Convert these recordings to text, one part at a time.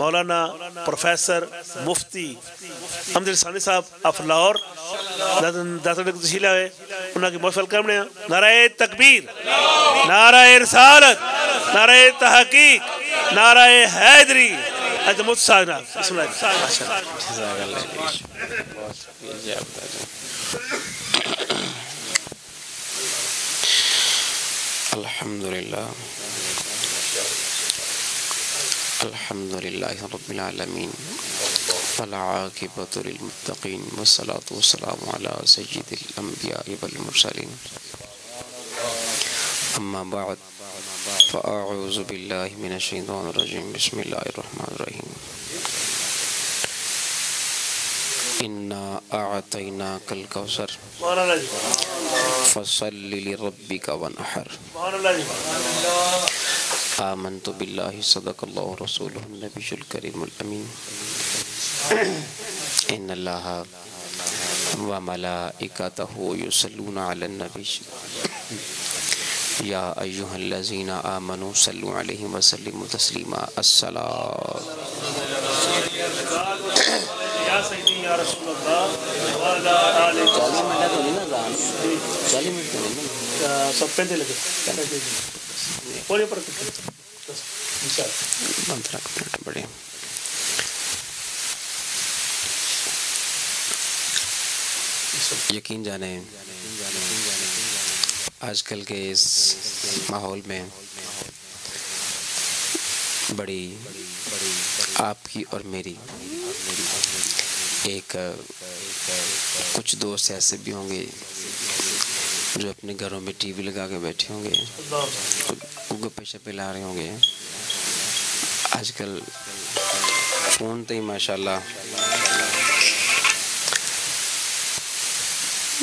मौलाना professor मुफ्ती अहमद सानी साहब of Lahore तशील है उन्होंने महफिल करने नाराए तकबीर, नाराए रिसालत, नाराए तहकीक, नाराए हैदरी। अल्हम्दुलिल्लाह अल्हम्दुलिल्लाहि रब्बिल आलमीन वल आक़िबतु लिल मुत्तक़ीन वस्सलातु वस्सलामु अला सय्यिदिल अंबिया'i वल मुरसलीन अम्मा बअद फ़अऊज़ु बिल्लाहि मिनश शैतानिर रजीम बिस्मिल्लाहिर रहमानिर रहीम इन्ना अअतैनाकल कौसर फसल्लि लिरब्बिका वनहर आमन्तु बिल्लाहि सदक़ल्लाहु रसूलुहुन नबियुल करीमुल अमीन इन्नल्लाहा व मलाइकतहु युसल्लूना अलन नबी या अय्युहल्लज़ीना आमनू सल्लु अलैहि व सल्लिमू तस्लीमा। अस्सलात या सय्यदी या रसूलल्लाह व अला आलिहि 40 मिनट तो नहीं ना जान 40 मिनट तो नहीं ना सब पे दे लगे कोई पर इंशाअल्लाह 15 मिनट बड़े। यकीन जाने आजकल के इस माहौल में बड़ी आपकी और मेरी एक कुछ दोस्त ऐसे भी होंगे जो अपने घरों में टीवी लगा के बैठे होंगे, गप्पे शप्पे ला रहे होंगे। आजकल फ़ोन तो ही माशाल्लाह।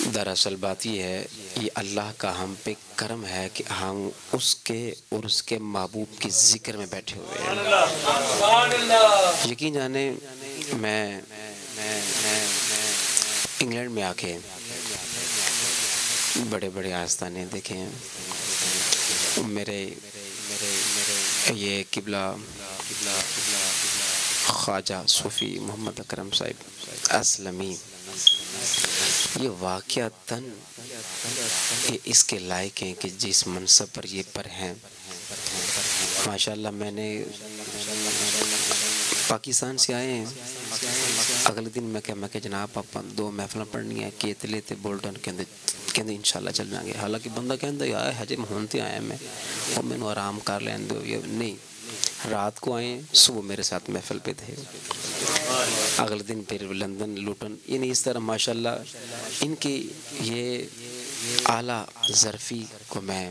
दरअसल बात ये है, ये अल्लाह का हम पे करम है कि हम उसके और उसके महबूब के ज़िक्र में बैठे हुए हैं। यकीन जाने मैं इंग्लैंड में आके बड़े बड़े आस्थाने देखे हैं। मेरे ये किबला ख्वाजा सूफ़ी मोहम्मद अकरम साहिब असलमी, ये वाक़यातन ये इसके लायक हैं कि जिस मनसब पर ये पर हैं माशाल्लाह। मैंने पाकिस्तान से आए हैं, अगले दिन मैं क्या जनाब आप 2 महफिल पढ़नी है केतले ते बोल्टन कहते इंशाल्लाह चल जाएंगे। हालांकि बंदा कहता यार हजे होते आया मैं और मैंने आराम कर लें दो, ये नहीं, रात को आए सुबह मेरे साथ महफिल पे थे, अगले दिन फिर लंदन लूटन। यानी इस तरह माशाल्लाह इनकी ये आला ज़रफ़ी को मैं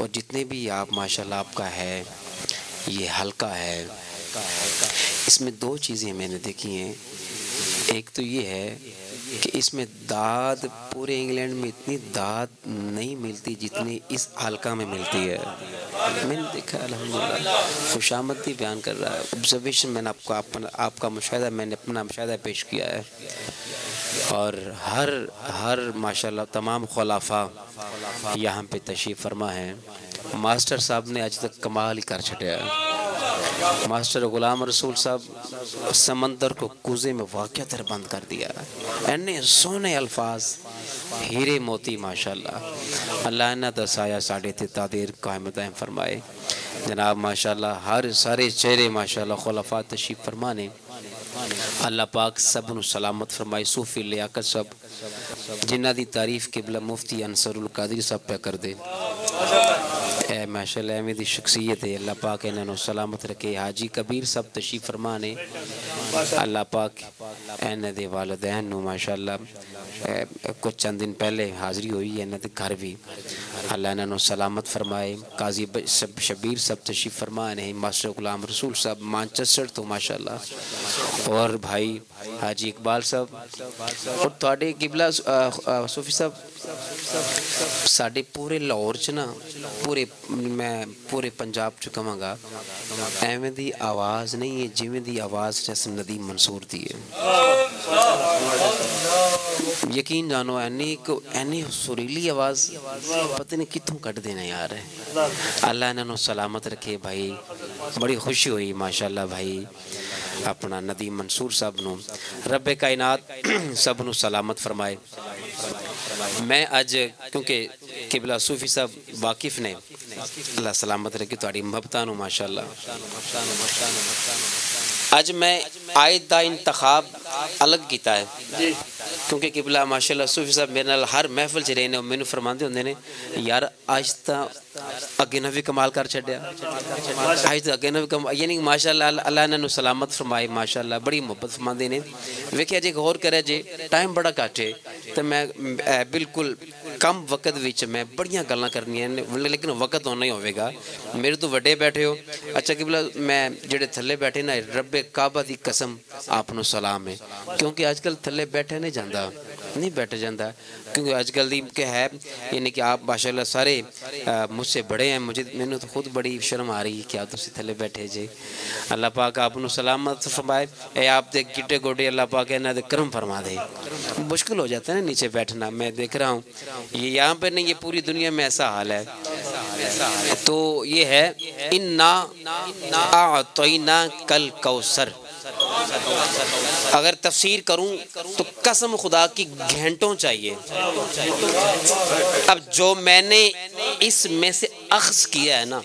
और जितने भी आप माशाल्लाह आपका है ये हल्का है, इसमें 2 चीज़ें मैंने देखी हैं। एक तो ये है कि इसमें दाद पूरे इंग्लैंड में इतनी दाद नहीं मिलती जितनी इस हल्का में मिलती है। मैंने देखा अल्हम्दुलिल्लाह, खुशामदी बयान कर रहा है, ऑब्जर्वेशन मैंने आपका मुशाहिदा, मैंने अपना मुशाहिदा पेश किया है। और हर माशाल्लाह तमाम खुलाफा यहाँ पे तशरीफ़ फरमा है। मास्टर साहब ने आज तक कमाल ही कर छटिया। मास्टर गुलाम रसूल साहब समंदर को कुज़े में वाक़यातन बंद कर दिया। इन्ने सोने अल्फाज हीरे मोती माशाल्लाह। अल्लाह ने दसाया साढ़े ते तादीर कायम दायम फरमाए जनाब माशाल्लाह। हर सारे चेहरे माशाल्लाह खुलफा तशरीफ़ फरमाने। अल्लाह पाक सब नू सलामत फरमाए। सूफी लियाकत सब जिन्ना दी तारीफ़ किबला मुफ्ती अंसरुल कादरी सब पे कर दे। ए माशाल्लाह एवें दी शख्सियत है, अल्लाह पाक इन्हां नू सलामत रखे। हाजी कबीर सब तशरीफ़ फरमाने। अल्लाह पाक इन्हां दे वालिदैन नू माशाल्लाह कुछ चंद दिन पहले हाज़री हुई है इन्हां दे घर भी, अल्लाह इन्हां नू सलामत फरमाए। काजी शबीर सब तशरीफ़ फरमा ने। मास्टर गुलाम रसूल साहब मैनचेस्टर तो माशाल्लाह, और भाई हाजी इकबाल साहब और थोड़े किबला सूफी साहब साढ़े पूरे लाहौर च ना मैं पूरे पंजाब च कहांगा एवें दी आवाज़ नहीं है जिवें दी आवाज़ जैसे नदीम मंसूर दी है। यकीन जानो एनी सुरीली आवाज़ पता नहीं कितों कट देना यार है। अल्लाह इन्हों सलामत रखे भाई। बड़ी खुशी हुई माशाअल्लाह भाई अपना नदीम मंसूर साहब नू रब्बे कायनात सब नू सलामत फरमाए। मैं अज क्योंकि किबला सूफी साहब वाकिफ ने अल्लाह सलामत रखे तुहाडी मुहब्बतां नू माशाअल्लाह। अज मैं आयत दा इंतखाब अलग किया है क्योंकि किबला माशाअल्लाह सूफी साहब मेरे नाल हर महफिल च रहे ने मैनू फरमाते होंदे ने यार अज तां अगे ना भी कमाल कर छड्या अज तो अगे ना भी कमाल यानी माशाअल्लाह अल्लाह इन्हां नू सलामत फरमाए माशाअल्लाह बड़ी मुहब्बत फरमाते ने। वेखिया जे गौर करे जे टाइम बड़ा घट है तो मैं बिल्कुल कम वक्त विच मैं बड़ियां गल्लां करनियां ने लेकिन वक्त होना ही होवेगा। मेरे तो वड्डे बैठे हो अच्छा किबला मैं जेड़े थल्ले बैठे ना रब्बे काबा दी कसम आपनू सलाम है क्योंकि आजकल थल्ले बैठे नहीं जाता नहीं बैठा जाता क्योंकि आजकल दी क्या है यानी कि आप माशाअल्लाह सारे मुझसे बड़े हैं मुझे मैंने तो खुद बड़ी शर्म आ रही है क्या तुसी थल्ले बैठे जे। अल्लाह पाक आपनू सलामत फरमाए ए आप दे गिटे गोडे अल्लाह पाक इन्हां दे करम फरमा दे। मुश्किल हो जाता है ना नीचे बैठना मैं देख रहा हूँ ये यहाँ पर नहीं ये पूरी दुनिया में ऐसा हाल है। तो ये है इन्ना आतैना कल कौसर अगर तफसीर करूं तो कसम खुदा की घंटों चाहिए। अब जो मैंने इसमें से अख्ज़ किया है ना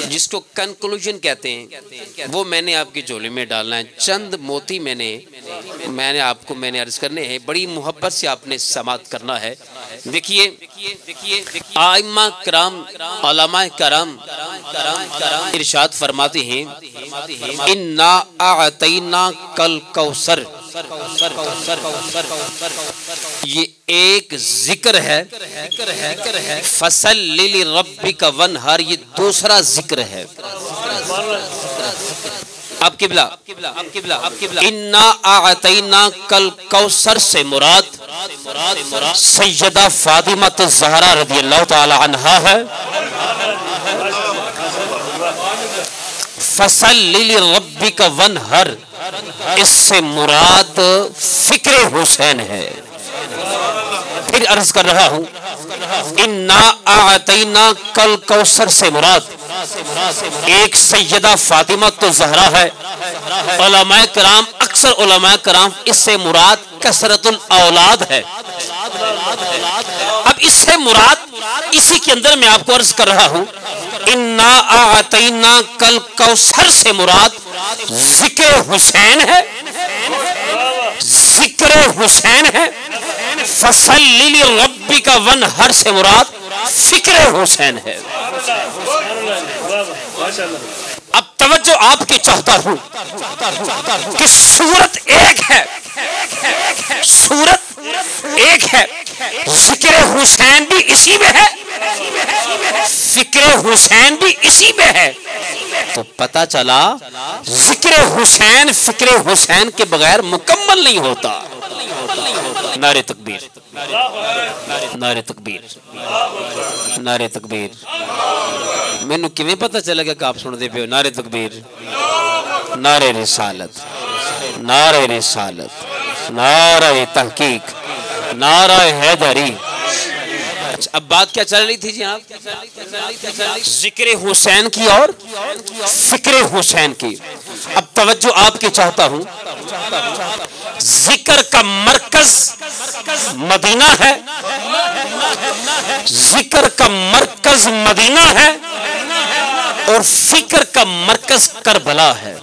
जिसको कंक्लूजन कहते हैं वो मैंने आपकी झोली में डालना है। चंद मोती मैंने आपको मैंने अर्ज करने हैं बड़ी मोहब्बत से आपने समात करना है। देखिए आइम्मा कराम उलमा कराम इरशाद फरमाते हैं इन्ना आतैना कल कौसर ये एक जिक्र है फसल लिली रब्बिका वनहर ये दूसरा जिक्र है। अब किबला इन्ना आतैना कल कौसर से मुराद सैयदा फातिमा ज़हरा रज़ियल्लाहु ताला अन्हा है। फसल लिली रब्बिका वनहर इससे मुराद फिक्र हुसैन है। फिर अर्ज कर रहा हूँ इन्ना आतैना कल कौसर से मुराद एक सैयदा फातिमा तो ज़हरा है। उलमाए कराम अक्सर उलमाए कराम इससे मुराद कसरतुल औलाद है। अब इससे मुराद इसी के अंदर मैं आपको अर्ज कर रहा हूँ इन्ना आतैना कल कौसर से मुराद जिक्र हुसैन है जिक्र हुसैन है। फसल लिली रब्बिका वनहर से मुराद फिक्र हुसैन है। अब तवज्जो आपकी चाहता हूं कि सूरत एक है सूरत एक है जिक्र हुसैन भी इसी में है फिक्र हुसैन भी इसी में है। तो पता चला जिक्र हुसैन फिक्र हुसैन के बगैर मुकम्मल नहीं होता। नारे तकबीर नारे तकबीर नारे तकबीर। मैनू किवें पता चलेगा कि आप सुनते पे हो नारे तकबीर नारे रिसालत नारे रिसालत नारे तहकीक नारा हैदरी। अब बात क्या चल रही थी जी आप जिक्र हुसैन की और फिक्र हुसैन की। अब तवज्जो आपकी चाहता हूं जिक्र का मरकज मदीना है जिक्र का मरकज मदीना है और फिक्र का मरकज करबला है।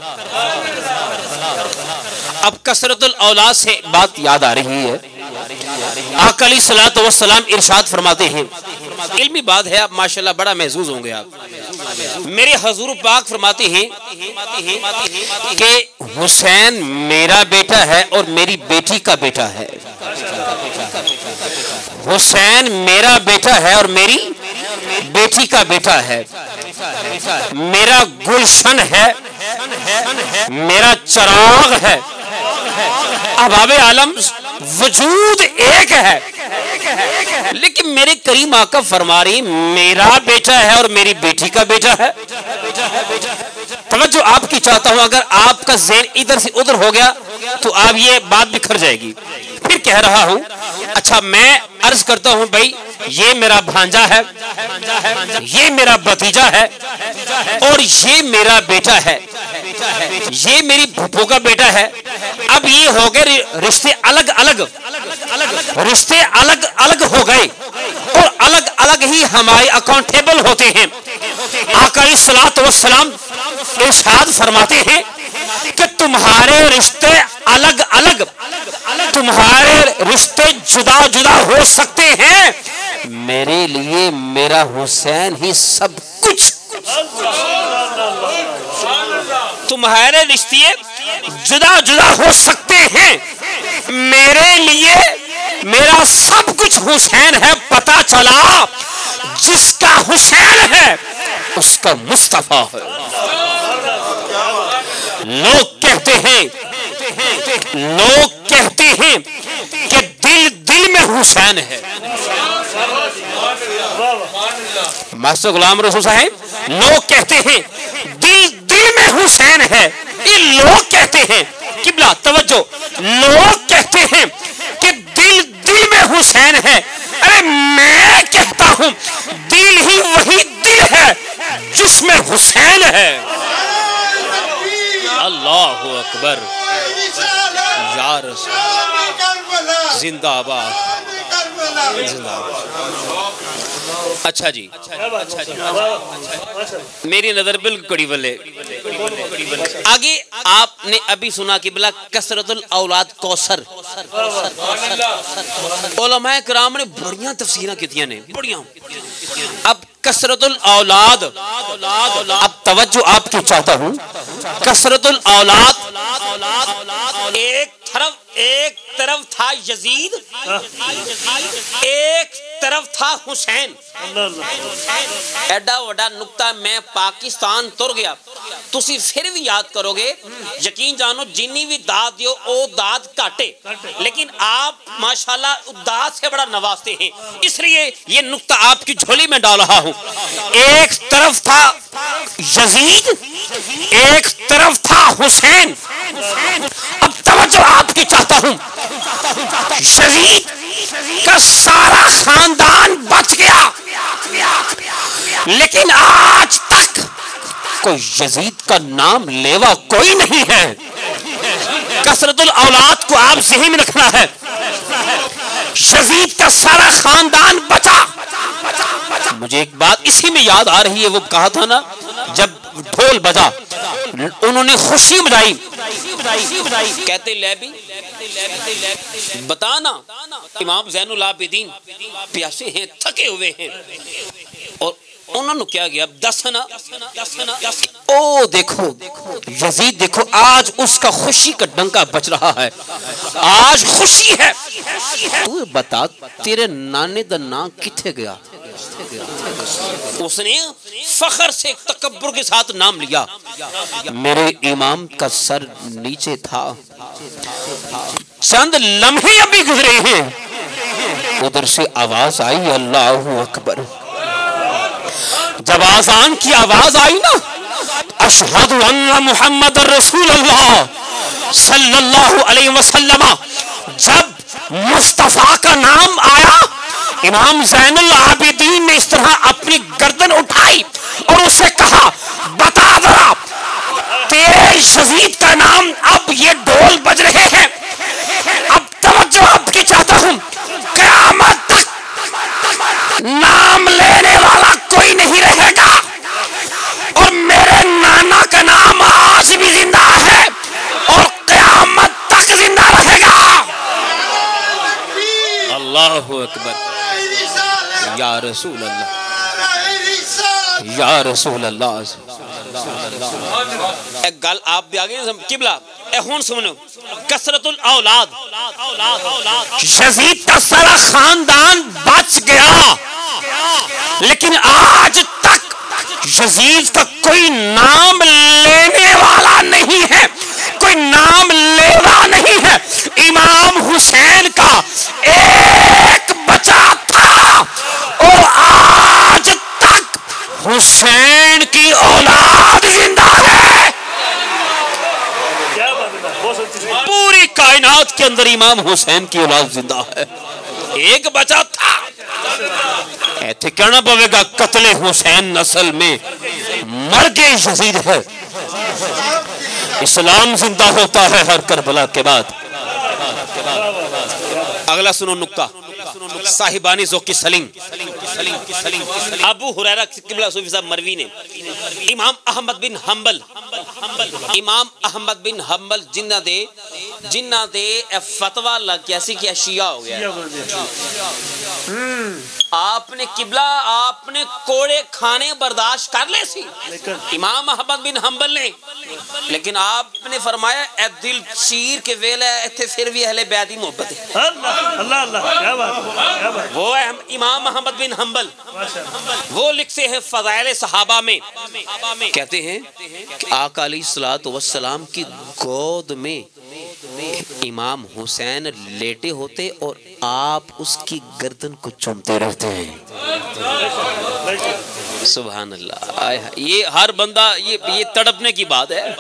अब कसरतुल औलाद से बात याद आ रही है। आका अलैहिस्सलातु वस्सलाम इरशाद फरमाते हैं इल्मी बात है आप माशाल्लाह बड़ा महसूस होंगे आप। मेरे हजूर पाक फरमाते हैं कि हुसैन मेरा बेटा है और मेरी बेटी का बेटा है। हुसैन मेरा बेटा है और मेरी बेटी का बेटा है। मेरा गुलशन है मेरा चराग है। अबाबे आलम वजूद एक है लेकिन मेरे करीम आका फरमा रही मेरा बेटा है और मेरी बेटी का बेटा है। तवज्जो आपकी चाहता हूं, अगर आपका ज़हन इधर से उधर हो गया तो आप ये बात बिखर जाएगी। फिर कह रहा हूं, अच्छा मैं अर्ज करता हूं भाई, ये मेरा भांजा है, ये मेरा भतीजा है, और ये मेरा बेटा है, ये मेरी फूफो का बेटा है। अब ये हो गए रिश्ते अलग अलग, रिश्ते अलग अलग हो गए और अलग अलग ही हमारे अकाउंटेबल होते हैं। आका सलात व सलाम इरशाद फरमाते हैं कि तुम्हारे रिश्ते अलग अलग, तुम्हारे रिश्ते जुदा जुदा हो सकते हैं, मेरे लिए मेरा हुसैन ही सब कुछ। तुम्हारे रिश्ते जुदा जुदा हो सकते हैं, मेरे लिए मेरा सब कुछ हुसैन है। पता चला जिसका हुसैन है उसका मुस्तफा है। लोग कहते हैं कि दिल दिल में हुसैन है। मास्टर गुलाम रसूल साहब, लोग कहते हैं दिल दिल में हुसैन है। ये लोग कहते हैं, किबला तवज्जो, लोग कहते हैं कि दिल दिल में हुसैन है। अरे मैं कहता हूं दिल ही वही दिल है जिसमें हुसैन है। अल्लाहु अकबर, या रसूल, जिंदाबाद जिंदाबाद। अच्छा जी, मेरी नजर बिल्कुल कड़ी बल्ले। आगे आपने अभी सुना कि बिला कसरतुल औलाद कौसर, उलमाए किराम ने बढ़िया तफसीरां कीतियां ने, बढ़िया। अब कसरतुल औलाद, अब तवज्जो आपकी चाहता हूं, कसरतुल औलाद एक तरफ था यजीद, एक तरफ था हुसैन। एडा वड़ा नुक्ता मैं पाकिस्तान तुर गया, तुसी फिर भी याद करोगे। यकीन जानो जिन्नी भी दाद दियो ओ दाद काटे, लेकिन आप माशाल्लाह दाद से बड़ा नवाजते हैं, इसलिए ये नुक्ता आपकी झोली में डाल रहा हूं। एक तरफ था यजीद, एक तरफ था हुसैन। अब तवज्जो आपकी चाहता हूं, यजीद का सारा खानदान बच गया, लेकिन आज तक कोई यजीद का नाम लेवा कोई नहीं है। कसरतुल औलाद को आप ज़हन में रखना है। यजीद का सारा खानदान बचा। मुझे एक बात इसी में याद आ रही है, वो कहा था ना जब ढोल बजा उन्होंने खुशी मनाई, कहते लैबी बताना इमाम ज़ैनुल आबिदीन प्यासे हैं, थके हुए हैं, और उन्होंने क्या किया, दसना। ओ देखो यजीद, देखो आज उसका खुशी का डंका बच रहा है, आज खुशी है। तू बता तेरे नाने दा नाम किथे गया? उसने फखर से तकब्बुर के साथ नाम लिया। मेरे इमाम का सर नीचे था, चंद लम्हे अभी गुजरे हैं, उधर से आवाज आई अल्लाहु अकबर। जब आज़ान की आवाज आई ना, अशहदु अन्ना मुहम्मद रसूलुल्लाह सल्लल्लाहु अलैहि वसल्लम, जब मुस्तफा का नाम आया, इमाम ज़ैनुल आबिदीन ने इस तरह अपनी गर्दन उठाई और उसे कहा, बता जरा तेरे यजीद का नाम। अब ये ढोल बज रहे हैं, अब तवज्जो आपकी चाहता हूं, क़यामत तक नाम लेने वाला कोई नहीं रहेगा, और मेरे नाना का नाम आज भी जिंदा है और क़यामत तक जिंदा रहेगा। अल्लाहु अकबर, या रसूल अल्लाह, या रसूल अल्लाह। एक गल आप भी आगे किबला हुन सुनो, कसरतुल औलाद, यजीद का सारा खानदान बच गया, लेकिन आज तक यजीद का कोई नाम लेने वाला नहीं है, कोई नाम लेवा नहीं है। इमाम हुसैन का एक बचा था और आज तक हुसैन की औलाद जिंदा है। पूरी कायनात के अंदर इमाम हुसैन की औलाद जिंदा है। एक बचा था, ऐसे कहना पड़ेगा कत्ले हुसैन नस्ल में मर गए यजीद है। इस्लाम जिंदा होता है हर करबला के बाद। अगला सुनो नुक्ता, साहिबानी ज़ौक़ सलीम अबू हुरैरा किबला सूफी साहब मरवी ने इमाम अहमद बिन हंबल जिन्ना दे फतवा लग गया सी कि शिया हो गया। आपने किबला आपने कोड़े खाने बर्दाश्त कर ले सी इमाम अहमद बिन हंबल ने, लेकिन आपने फरमाया ए दिल चीर के वेला इत्थे फिर भी अहले बैत दी मोहब्बत है। अल्लाह अल्लाह क्या बात। वो है इमाम अहमद बिन हंबल, वो लिखते हैं फज़ाइल सहाबा में, कहते हैं कि आका अलैहिस्सलातु वस्सलाम की गोद में इमाम हुसैन लेटे होते और आप उसकी गर्दन को चूमते रहते हैं। सुभान अल्लाह। ये हर बंदा ये तड़पने की बात है,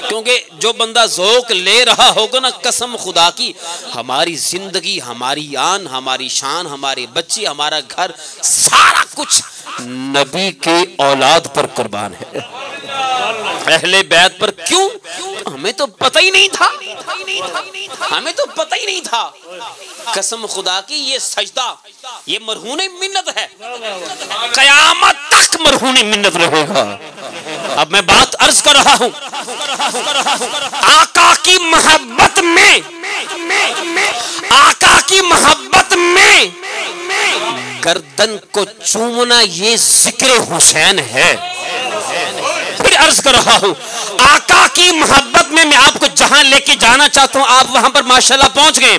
क्योंकि जो बंदा ज़ौक़ ले रहा होगा ना, कसम खुदा की, हमारी जिंदगी, हमारी आन, हमारी शान, हमारे बच्चे, हमारा घर, सारा कुछ नबी के औलाद पर कुर्बान है, अहले बैत पर। क्यों? हमें तो पता ही नहीं था, हमें तो पता ही नहीं था। कसम खुदा की ये सजदा, ये मरहूने मिन्नत है, कयामत तक मरहूने मिन्नत रहेगा। अब मैं बात अर्ज कर रहा हूं, आका की मोहब्बत में, आका की मोहब्बत में गर्दन को चूमना ये जिक्र हुसैन है। फिर अर्ज कर रहा हूं, आका की मोहब्बत में मैं आपको जहां लेके जाना चाहता हूं, आप वहां पर माशाल्लाह पहुंच गए,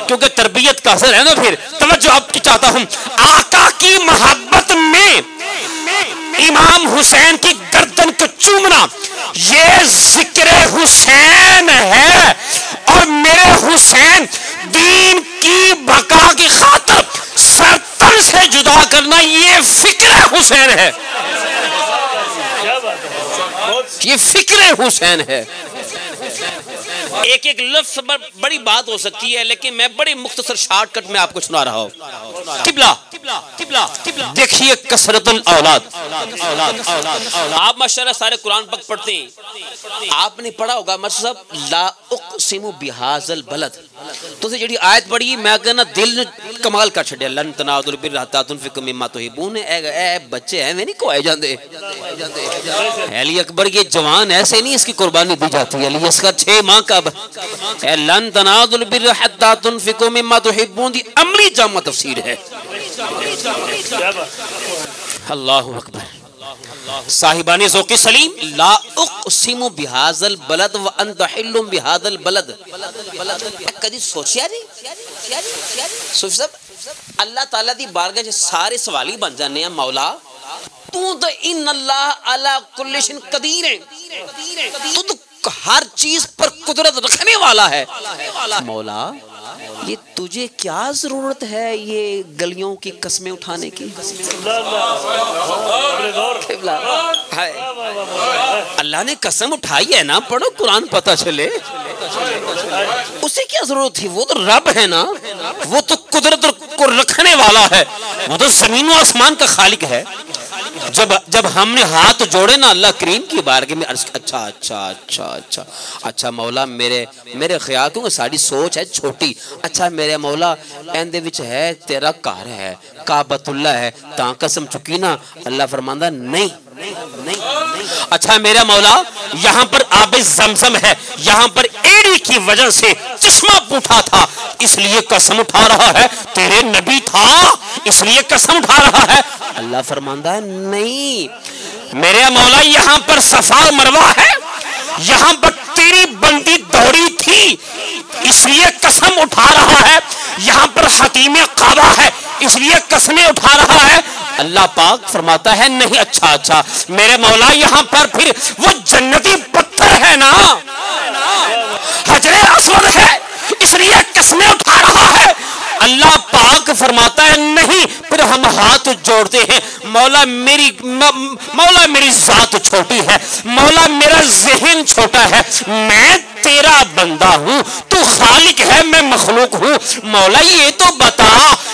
क्योंकि तरबियत का असर है ना। फिर तवज्जो आपकी चाहता हूं, आका की मोहब्बत में इमाम हुसैन की गर्दन को चूमना ये जिक्र हुसैन है, और मेरे हुसैन दीन की बका की खातिर सरतन से जुदा करना ये फिक्र हुसैन है, ये फिक्र हुसैन है। एक एक लफ्ज़ पर बड़ी बात हो सकती है, लेकिन मैं बड़ी मुख्तसर शॉर्टकट में आपको सुना रहा हूँ। किबला देखिए कसरतुल औलाद, आप माशाल्लाह सारे कुरान पाक पढ़ते हैं, आपने पढ़ा होगा मतलब ला उक़सिमु बिहाज़ल बलद, तो जी आयत पढ़ी, मैं कहना दिल कमाल कर छड़िया, लन तनालुल बिर्रा हत्ता तुनफ़िक़ू मिम्मा तुहिब्बून। ए बच्चे एवें नहीं खुआए जाते। अली अकबर ये जवान ऐसे नहीं इसकी कुर्बानी दी जाती है। अली असगर 6 माह का लन तनालुल बिर्रा हत्ता तुनफ़िक़ू मिम्मा तुहिब्बून दी अमली जामा तफसीर है। अल्लाहु अकबर। साहिबानी ज़ौक़ सलीम ला उक़सिमु बिहाज़ल बलद व अंत हिल्लुम बिहाज़ल बलद। कभी सोचिया नहीं सूफी साहब, अल्लाह ताला दी बारगाह च सारे सवाली बन जाने हैं, मौला तू तो इन्नल्लाह अला कुल्लि शैइन कदीर है, तू तो हर चीज पर कुदरत रखने वाला है। मौला ये तुझे क्या जरूरत है ये गलियों की कस्में उठाने की? अल्लाह ने कसम उठाई है ना, पढ़ो कुरान पता चले। उसे क्या जरूरत थी? वो तो रब है ना, वो तो कुदरत को रखने वाला है, वो तो जमीन और आसमान का खालिक है। जब हमने हाथ जोड़े ना अल्लाह करीम की बारगाह में, अच्छा अच्छा अच्छा अच्छा अच्छा मौला मेरे ख्याल क्योंकि साड़ी सोच है छोटी, अच्छा मेरे मौला एंदे विच है तेरा घर है, काबतुल्ला है, ता कसम चुकी ना। अल्लाह फरमांदा नहीं नहीं, अच्छा मेरा मौला यहाँ पर आबे ज़मज़म है, यहाँ पर एड़ी की वजह से चश्मा पूछा था इसलिए कसम उठा रहा है, तेरे नबी था इसलिए कसम उठा रहा है। अल्लाह फरमांदा है नहीं मेरे मौला, यहाँ पर सफा मरवा है, यहाँ पर तेरी बंदी दौड़ी थी इसलिए कसम उठा रहा है, यहाँ पर हकीम काबा है इसलिए कसमें उठा रहा है। अल्लाह पाक फरमाता है नहीं, अच्छा अच्छा मेरे मौला यहाँ पर फिर वो जन्नती पत्थर है ना, हजरे अस्वद है इसलिए कसमें उठा रहा है। अल्लाह पाक फरमाता है नहीं, फिर हम हाथ जोड़ते हैं, मौला मेरी जात छोटी है, मौला मेरा ज़हन छोटा है, मैं तेरा बंदा हूँ, तू खालिक है मैं मखलूक हूँ। मौला ये तो बता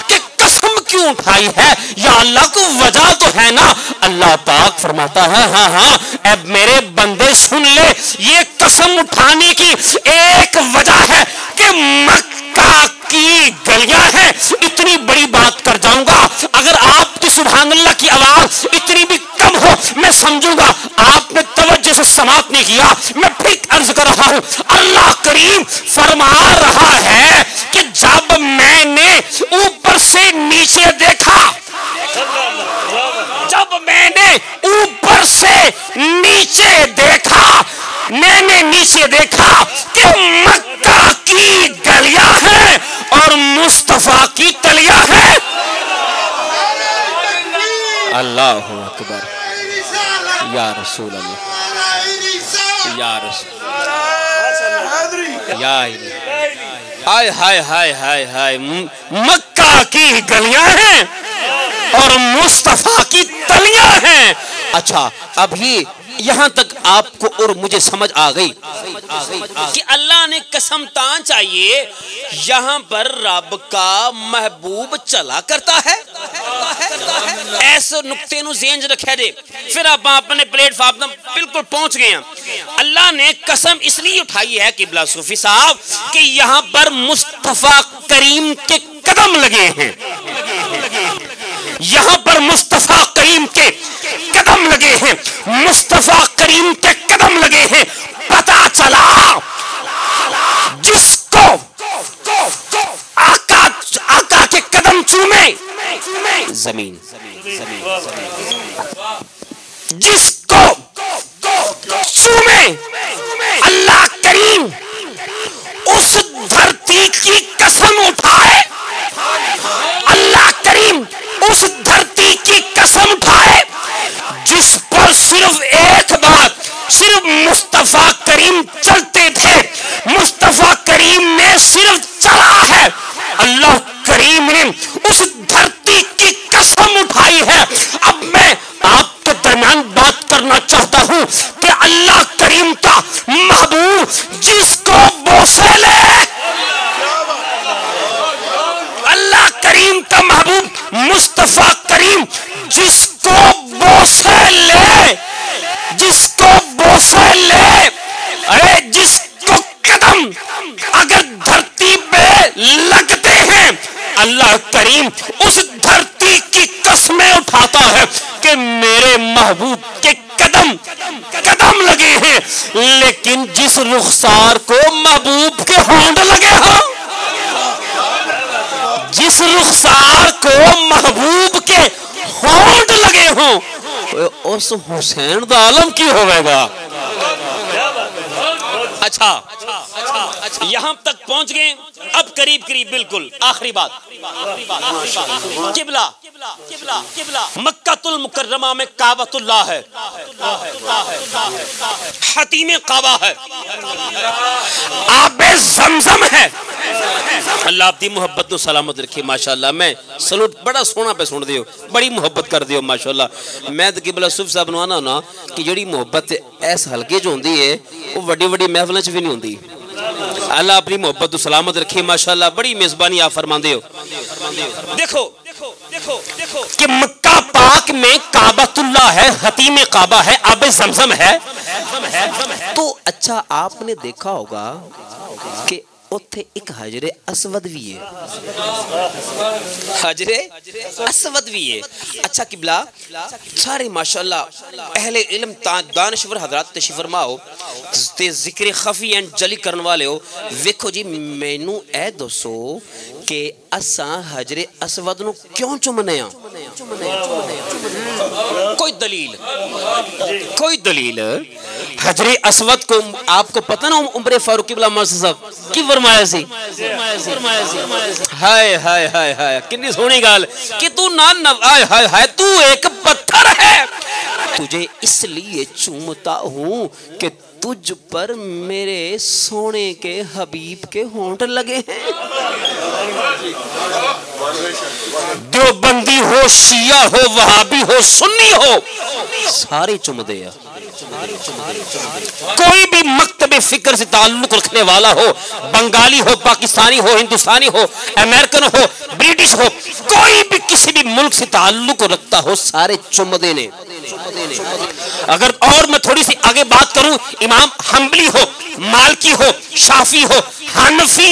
कि कसम क्यों उठाई है या अल्लाह को वजह तो है ना। अल्लाह पाक फरमाता है हाँ हाँ अब मेरे बंदे सुन ले, ये कसम उठाने की एक वजह है कि मक्का की गलियां हैं। इतनी बड़ी बात कर जाऊंगा, अगर आपकी सुभान अल्लाह की आवाज इतनी भी कम हो मैं समझूंगा आपने तवज्जो से समाप्त नहीं किया। मैं फिर अर्ज कर रहा हूं, अल्लाह करीम फरमा रहा है कि जब मैंने ऊपर से नीचे देखा, जब मैंने ऊपर से नीचे देखा, मैंने नीचे देखा कि मक्का की गलियां हैं और मुस्तफा की तलियां हैं। अल्लाह अकबर या रसूल अल्लाह या रसूल या हाय हाय हाय हाय हाय, मक्का की गलियां हैं और मुस्तफा की तलियां हैं। अच्छा अभी यहां तक आपको और मुझे समझ आ गई कि अल्लाह ने कसम तां चाहिए यहां पर रब का महबूब चला करता है। ऐसे नुक्ते नु ज़हन च रखा जे, फिर आप अपने प्लेटफॉर्म तक बिल्कुल पहुंच गए हैं। अल्लाह ने कसम इसलिए उठाई है किबला सूफी साहब कि यहां पर मुस्तफा करीम के कदम लगे हैं, यहां पर मुस्तफा करीम के कदम लगे हैं, मुस्तफा करीम के कदम लगे हैं। पता चला जिसको आका के कदम चूमे जमीन, जिसको चूमे अल्लाह करीम उस धरती की कसम उठाए, अल्लाह करीम उस धरती की कसम उठाए जिस पर सिर्फ एक बात, सिर्फ मुस्तफा करीम चलते थे, मुस्तफा करीम ने सिर्फ चला है। अल्लाह करीम ने उस धरती की कसम उठाई है। अब मैं आपके दरमियान बात करना चाहता हूं कि अल्लाह करीम का महबूब जिसको बोसे ले, अल्लाह करीम का महबूब मुस्तफा करीम जिसको बोसे ले, जिसको बोसे ले, अरे जिसको कदम अगर धरती पे लगते हैं अल्लाह करीम उस धरती की कसमें उठाता है कि मेरे महबूब के कदम कदम लगे हैं। लेकिन जिस रुखसार को महबूब के होंठ लगे हो, जिस रुखसार को महबूब के होंठ लगे हो, उस हुसैन दा आलम की होगा। अच्छा यहां तक पहुंच गए। अब करीब करीब बिल्कुल आखिरी बात, किबला मक्कातुल मुकर्रमा में काबतुल्लाह है, हतीम काबा है, आबे ज़मज़म है। अल्लाह आपकी मोहब्बत को सलामत रखे माशाअल्लाह। मैं सलूट बड़ा सोहना पे सुन दियो, बड़ी मोहब्बत कर दियो माशाअल्लाह। मैं तो किबला सूफी साहब नूं आना ना कि जिहड़ी मोहब्बत इस हल्के च होंदी है वो वड्डी वड्डी महफिलों च भी नहीं होंदी। अल्लाह अपनी मोहब्बत को सलामत रखे माशाअल्लाह। बड़ी मेजबानी आप फरमाते हो। देखो देखो देखो कि मक्का पाक में काबतुल्लाह है, हतीम काबा है, आबे ज़मज़म है। तो अच्छा आपने देखा होगा कि उत्थे एक हजरे असवद भी है, हजरे असवद भी है। अच्छा किबला सारे माशाअल्लाह अहले इल्म दानश्वर हजरात तशरीफ फरमाओ ते जिक्र खफी एंड जली करने वाले हो। वेखो जी मैनू ए दसो कि असा हजरे असवद नू क्यों चुमने आ? कोई दलील, कोई दलील? हजरे असवद को आपको पता ना उमर फारूक किबला मौसा साहब की फरमाया सी, हाय हाय हाय हाय कितनी सोहनी गल कि तू ना हाय हाय हाय तू एक पत्थर है, तुझे इसलिए चूमता हूं कि तुझ पर मेरे सोने के हबीब के होंठ लगे हैं। देवबंदी हो, शिया हो, वहाबी हो, सुन्नी हो, सारे चुमदे आ। कोई भी मकतबे फिक्र से ताल्लुक रखने वाला हो, बंगाली हो, पाकिस्तानी हो, हिंदुस्तानी हो, अमेरिकन हो, ब्रिटिश हो, कोई भी किसी भी मुल्क से ताल्लुक रखता हो, सारे चुम देने। अगर और मैं थोड़ी सी आगे बात करूं, इमाम हम्बली हो, मालकी हो, शाफी हो, हनफी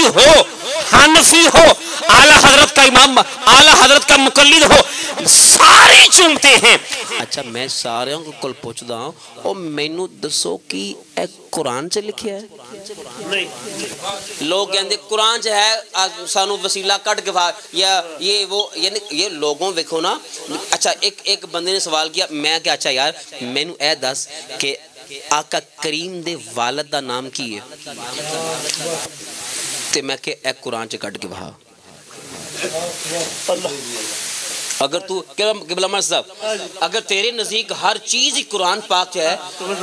हो, आला हजरत का इमाम, आला हजरत का मुकल्लिद हो, सारे चूमते हैं। अच्छा, मैं सारे को पूछता हूं, और मैनू दसो कि एक कुरान च लिखा है? नहीं। लोग कहते कुरान च है, सानू वसीला कट के या ये वो, यानी ये लोगों देखो ना। अच्छा, एक बंदे ने सवाल किया, मैं क्या, अच्छा यार मैनू ए दस कि आका करीम दे वालिद दा नाम की है? ते मैं के एक कुरान च कट के वहा। अगर तू अगर तेरे नजदीक हर चीज ही कुरान पाक है,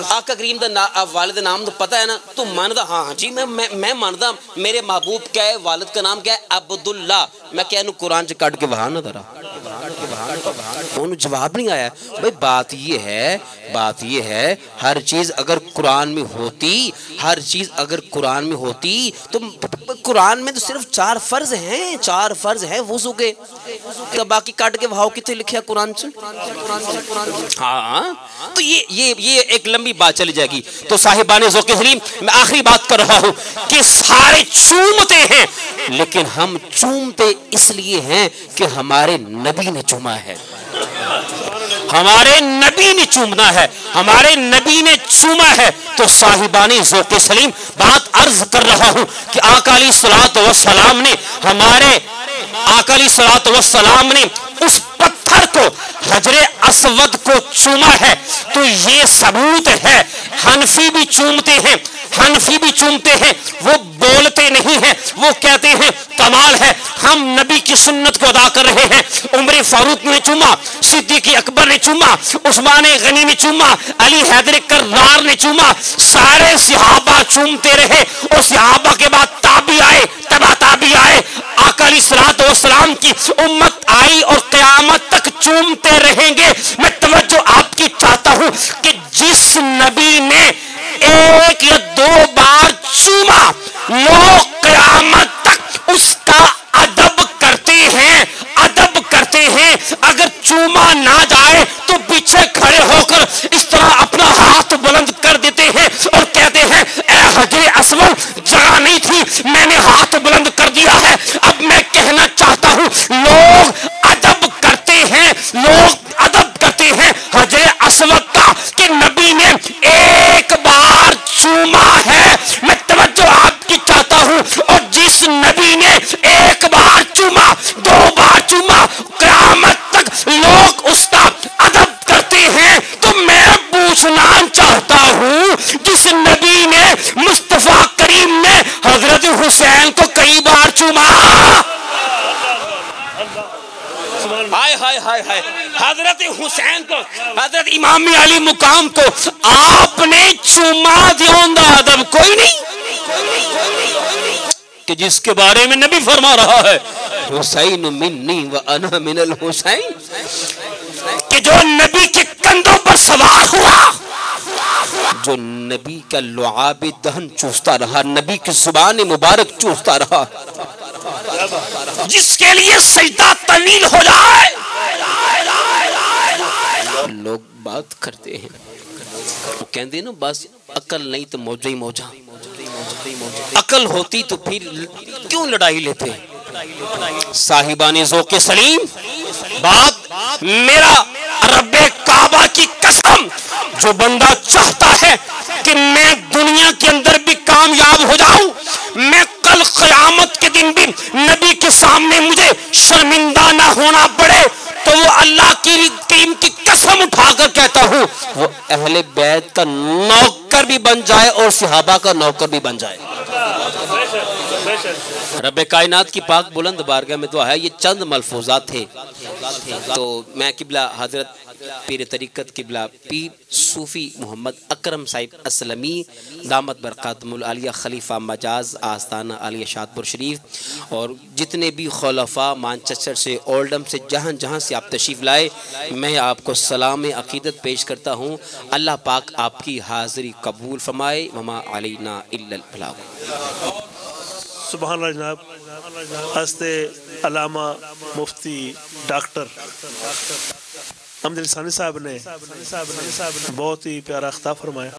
आका करीम दा वालिद नाम तो पता है ना, तू मानदा? हाँ जी, मैं मानदा। मेरे महबूब क्या है, वालिद का नाम क्या है? अब्दुल्ला। मैं क्या कुरान च कट के वहा ना दरा? जवाब नहीं आया। भाई बात ये है हर चीज अगर कुरान में होती, हर चीज अगर कुरान में होती तो कुरान में तो सिर्फ 4 फर्ज हैं, 4 फर्ज हैं वुज़ू के, तो बाकी काट के भाव कितने लिखे कुरान से? हाँ, तो ये एक लंबी बात चली जाएगी। तो साहिबाने ज़ौक़े सलीम, मैं आखिरी बात कर रहा हूं कि सारे चूमते हैं, लेकिन हम चूमते इसलिए हैं कि हमारे नबी ने चूमा है, हमारे नबी ने चूमना है, हमारे नबी ने चूमा है। तो साहिबानी ज़ौक़े सलीम, बात अर्ज कर रहा हूं कि आका अलैहिस्सलातु वस्सलाम ने, हमारे आका अलैहिस्सलातु वस्सलाम ने उस पत्थर को, हजरे अस्वद को चूमा है, तो ये सबूत है। हनफी भी चूमते हैं, हनफी भी चूमते हैं, वो बोलते नहीं हैं, वो कहते हैं कमाल है, हम नबी की सुन्नत को अदा कर रहे हैं। उमर फारूक ने चूमा, सिद्दीक़ अकबर ने चूमा, उस्मान गनी ने चूमा, अली हैदर कर्रार ने चूमा, सारे सहाबा चूमते रहे, और सहाबा के बाद ताबी आए, तबा ताबी आए, आका अलैहिस्सलातु वस्सलाम की उम्मत आई और क़यामत तक चूमते रहेंगे। मैं तवज्जो आपकी चाहता हूं कि जिस नबी ने 1 या 2 बार चूमा, लोग क़यामत तक उसका अदब करते हैं, अदब करते हैं। अगर चूमा ना जाए तो पीछे खड़े होकर इस तरह अपना हाथ बुलंद कर देते हैं और कहते हैं, ए हजरे अस्वद, जगह नहीं थी, मैंने हाथ बुलंद कर दिया है। अब मैं कहना चाहता हूं, लोग अदब करते हैं, लोग अदब करते हैं हजरे अस्वद का कि नबी ने 1 बार चूमा है। मैं तवज्जो आपकी चाहता हूं, और जिस नबी ने 1 बार चूमा, 2 बार चूमा, क़यामत तक लोग उसका अदब करते हैं। तो मैं पूछना चाहता हूं, जिस नबी ने, मुस्तफा करीम ने हजरत हुसैन को कई बार चूमा, हाय हाय हाय हाय, हजरत हुसैन को, हजरत इमाम अली मुकाम को आपने चूमा दिया, अदब कोई नहीं, कि जिसके बारे में नबी फरमा रहा है, हुसैन मिन्नी व अना मिनल हुसैन, कि जो नबी के कंधों पर सवार हुआ, जो नबी का लुआब दहन चूसता रहा, नबी की जुबान मुबारक चूसता रहा, जिसके लिए सजदा तलील हो जाए। लोग बात करते हैं, वो कहते हैं ना, बस अकल नहीं तो मौजा ही मौजा, अकल होती तो फिर क्यों लड़ाई लेते? साहिबाने ज़ौक़े सलीम, बात मेरा रब्बे काबा की कसम, जो बंदा चाहता है कि मैं दुनिया के अंदर भी कामयाब हो जाऊं, मैं कल क़यामत के दिन भी नबी के सामने मुझे शर्मिंदा ना होना पड़े, तो वो अल्लाह की करीम की कसम उठाकर कहता हूं, वो अहले बैत का नौकर भी बन जाए और सहाबा का नौकर भी बन जाए। रब कायनात की पाक बुलंद बारगाह में दुआ है। ये चंद मलफूजात थे। तो मैं किबला हजरत पीर तरीक़त किबला पीर सूफ़ी मोहम्मद अकरम साहिब असलमी दामत बरक़ातुहुल आलिया खलीफा मजाज आस्ताना आलिया शादपुर शरीफ और जितने भी खुलफा मानचेस्टर से ओल्डम से जहाँ जहाँ से आप तशरीफ़ लाए, मैं आपको सलाम अक़ीदत पेश करता हूँ। अल्लाह पाक आपकी हाज़िरी कबूल फरमाए। वमा अलैना इल्लल बलाग। सुभान अल्लाह जनाब। हस्ते अल्लामा मुफ्ती डॉक्टर अहमद अली सानी साहब ने बहुत ही प्यारा ख़िताब फरमाया।